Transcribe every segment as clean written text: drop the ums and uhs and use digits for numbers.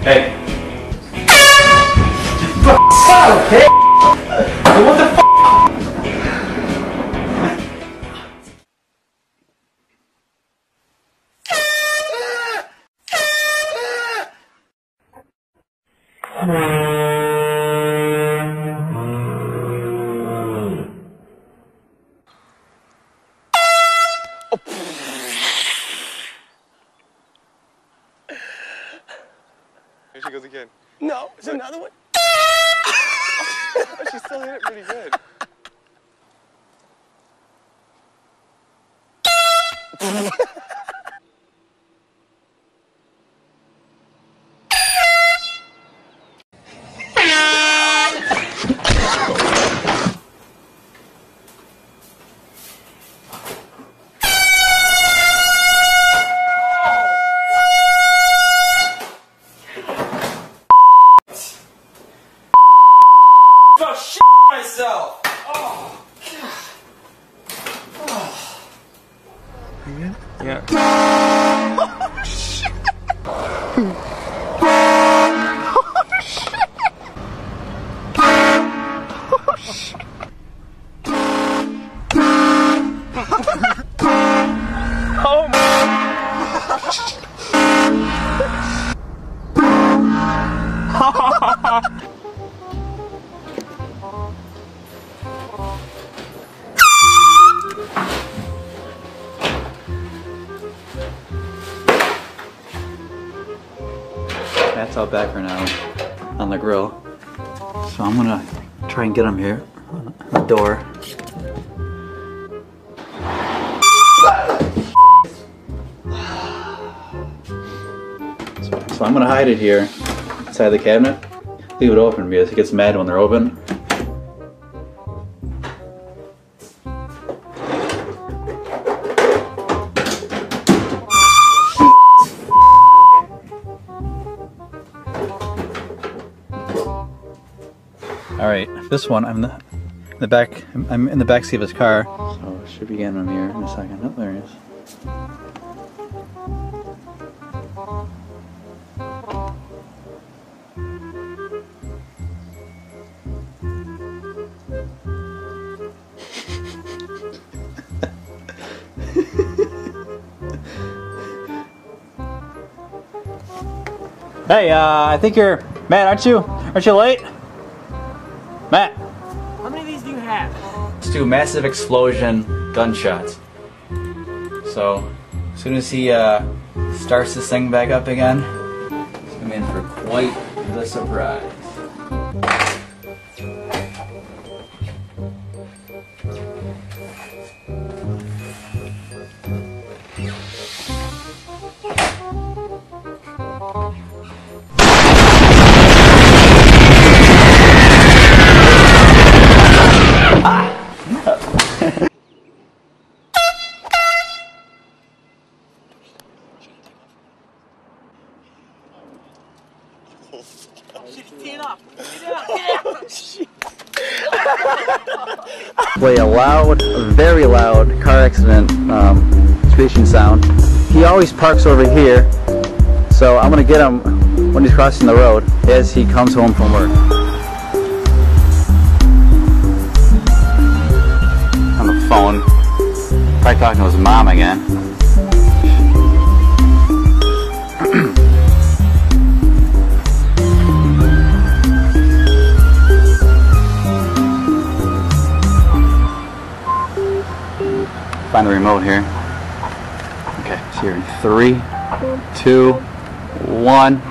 Hey. Okay. What the f? Here she goes again. No, it's another one. Oh, she still hit it pretty good. Oh shit myself! Oh God. Oh. You good? Yeah. Oh, shit. Oh, shit. Oh, shit. Oh, my. Cat's out back for now on the grill. So I'm gonna try and get him here on the door. So I'm gonna hide it here inside the cabinet. Leave it open because he gets mad when they're open. All right, this one I'm in the back. I'm in the back seat of his car, so I should be getting him here in a second. Oh, there he is. Hey, I think you're Matt, aren't you? Aren't you late? Matt. How many of these do you have? Let's do massive explosion gunshots. So, as soon as he starts this thing back up again, I'm in for quite the surprise. Play a loud, very loud car accident screeching sound. He always parks over here, so I'm gonna get him when he's crossing the road as he comes home from work. On the phone, probably talking to his mom again. Find the remote here. Okay, so here in 3, 2, 1.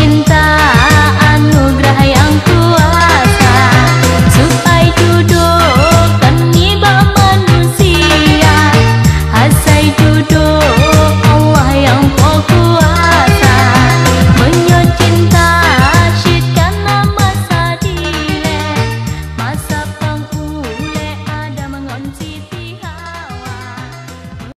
cinta